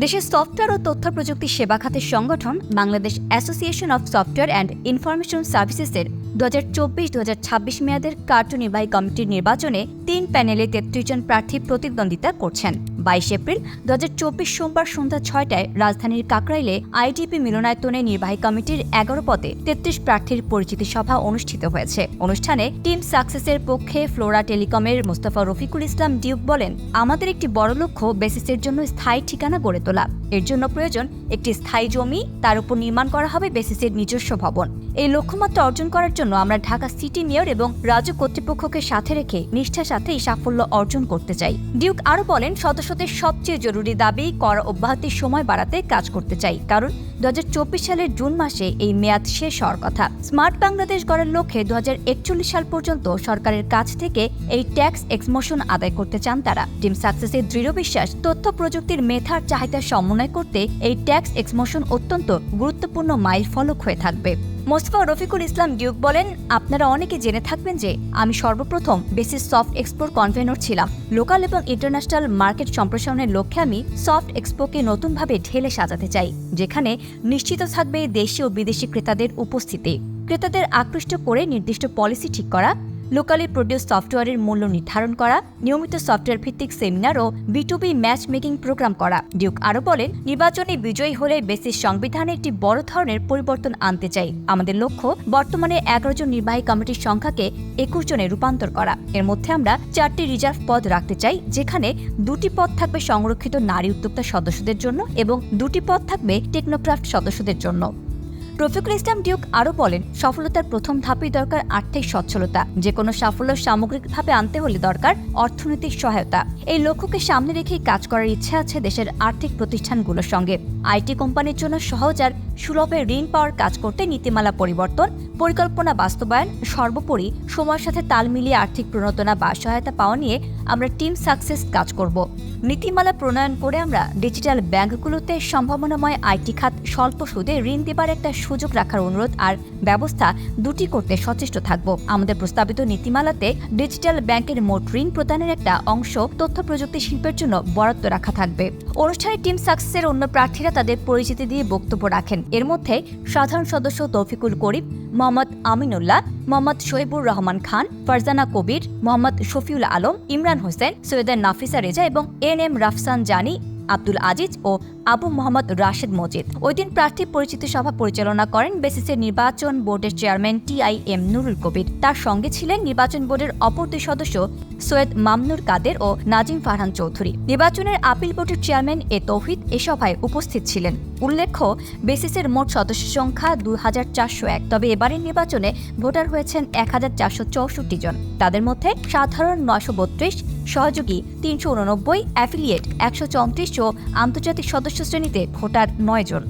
দেশের সফটওয়্যার ও তথ্য প্রযুক্তি সেবা খাতের সংগঠন Bangladesh association of software and information সার্ভিসেসের 2024-2026 মেয়াদের কার্যনির্বাহী কমিটির নির্বাচনে 3 প্যানেলে 33 জন প্রার্থী প্রতিদ্বন্দ্বিতা করছেন। 22 এপ্রিল 2024 সোমবার সন্ধ্যা 6টায় রাজধানীর কাকরাইলে আইডিপি মিলনায়তনে নির্বাহী কমিটির 11 পদে 33 প্রার্থীর পরিচিতি সভা অনুষ্ঠিত হয়েছে। অনুষ্ঠানে টিম সাকসেসের পক্ষে ফ্লোরা টেলিকমের মোস্তফা রফিকুল ইসলাম ডিউক বলেন, আমাদের একটি বড় লক্ষ্য বেসিসের জন্য স্থায়ী ঠিকানা গড়ে তোলা। এর জন্য প্রয়োজন একটি স্থায়ী জমি, তার উপর নির্মাণ করা হবে বেসিসের নিজস্ব ভবন। এই লক্ষ্যমাত্রা অর্জন করার জন্য আমরা ঢাকা সিটি মেয়র এবং রাজ্য কর্তৃপক্ষকে সাথে রেখে নিষ্ঠার সাথে এই সাফল্য অর্জন করতে চাই। ডিউক আরও বলেন, সদস্যদের সবচেয়ে জরুরি দাবি কর অব্যাহতির সময় বাড়াতে কাজ করতে চাই, কারণ 2024 সালের জুন মাসে এই মেয়াদ শেষ হওয়ার কথা। স্মার্ট বাংলাদেশ গড়ার লক্ষ্যে 2041 সাল পর্যন্ত সরকারের কাছ থেকে এই ট্যাক্স এক্সমোশন আদায় করতে চান তারা। টিম সাকসেসের দৃঢ় বিশ্বাস, তথ্য প্রযুক্তির মেধার চাহিদা সমন্বয় করতে এই ট্যাক্স এক্সমোশন অত্যন্ত গুরুত্বপূর্ণ মাইল ফলক হয়ে থাকবে। মোস্তফা রফিকুল ইসলাম ডিউক বলেন, আপনারা অনেকে জেনে থাকবেন যে আমি সর্বপ্রথম বেসিস সফট এক্সপোর কনভেনর ছিলাম। লোকাল এবং ইন্টারন্যাশনাল মার্কেট সম্প্রসারণের লক্ষ্যে আমি সফট এক্সপোকে নতুনভাবে ঢেলে সাজাতে চাই, যেখানে নিশ্চিত থাকবে দেশি ও বিদেশি ক্রেতাদের উপস্থিতি। ক্রেতাদের আকৃষ্ট করে নির্দিষ্ট পলিসি ঠিক করা, লোকালি প্রডিউস সফটওয়্যারের মূল্য নির্ধারণ করা, নিয়মিত সফটওয়্যার ভিত্তিক সেমিনার ও B2B ম্যাচ মেকিং প্রোগ্রাম করা। ডিউক আরও বলেন, নির্বাচনে বিজয়ী হলে বেসিস সংবিধানে একটি বড় ধরনের পরিবর্তন আনতে চাই। আমাদের লক্ষ্য বর্তমানে 11 জন নির্বাহী কমিটির সংখ্যাকে 21 জনে রূপান্তর করা। এর মধ্যে আমরা 4টি রিজার্ভ পদ রাখতে চাই, যেখানে 2টি পদ থাকবে সংরক্ষিত নারী উদ্যোক্তা সদস্যদের জন্য এবং 2টি পদ থাকবে টেকনোক্রাফট সদস্যদের জন্য। রফিকুল ইসলাম ডিউক আরও বলেন, সফলতার প্রথম ধাপেই দরকার আর্থিক সচ্ছলতা। যে কোনো সাফল্য সামগ্রিকভাবে আনতে হলে দরকার অর্থনৈতিক সহায়তা। এই লক্ষ্যকে সামনে রেখেই কাজ করার ইচ্ছা আছে দেশের আর্থিক প্রতিষ্ঠানগুলোর সঙ্গে। আইটি কোম্পানির জন্য সহজ আর সুলভে ঋণ পাওয়ার কাজ করতে নীতিমালা পরিবর্তন, পরিকল্পনা বাস্তবায়ন, সর্বোপরি সময়ের সাথে তাল মিলিয়ে আর্থিক প্রণোদনা বা সহায়তা পাওয়া নিয়ে আমরা টিম সাকসেস কাজ করব। নীতিমালা প্রণয়ন করে আমরা ডিজিটাল ব্যাংকগুলোতে সম্ভাবনাময় আইটি খাত স্বল্প সুদে ঋণ দেবার একটা সুযোগ রাখার অনুরোধ আর ব্যবস্থা দুটি করতে সচেষ্ট থাকব। আমাদের প্রস্তাবিত নীতিমালাতে ডিজিটাল ব্যাংকের মোট ঋণ প্রদানের একটা অংশ তথ্য প্রযুক্তি শিল্পের জন্য বরাদ্দ রাখা থাকবে। অনুষ্ঠানে টিম সাকসেসের অন্য প্রার্থীরা তাদের পরিচিতি দিয়ে বক্তব্য রাখেন। এর মধ্যে সাধারণ সদস্য তৌফিকুল করিম, মোহাম্মদ আমিনুল্লাহ, মোহাম্মদ শহীবুর রহমান খান, ফারজানা কবির, মোহাম্মদ শফিউল আলম, ইমরান হোসেন, সৈয়দা নাফিসা রেজা এবং NM রাফসান জানি, আব্দুল আজিজ ও আবু মোহাম্মদ রাশেদ মজিদ। ওই দিন প্রার্থী পরিচিতি সভা পরিচালনা করেন বেসিসের নির্বাচন বোর্ডের চেয়ারম্যান TIM নুরুল কবির। তার সঙ্গে ছিলেন নির্বাচন বোর্ডের অপর 2 সদস্য সৈয়দ মামনুর কাদের ও নাজিম ফারহান চৌধুরী। নির্বাচনের আপিল বোর্ডের চেয়ারম্যান তৌহিদ এ সভায় উপস্থিত ছিলেন। উল্লেখ্য, বেসিসের মোট সদস্য সংখ্যা 2401, তবে এবারের নির্বাচনে ভোটার হয়েছেন 1464 জন। তাদের মধ্যে সাধারণ 932, সহযোগী 389, অ্যাফিলিয়েট 134 ও আন্তর্জাতিক সদস্য শ্রেণীতে ভোটার 9 জন।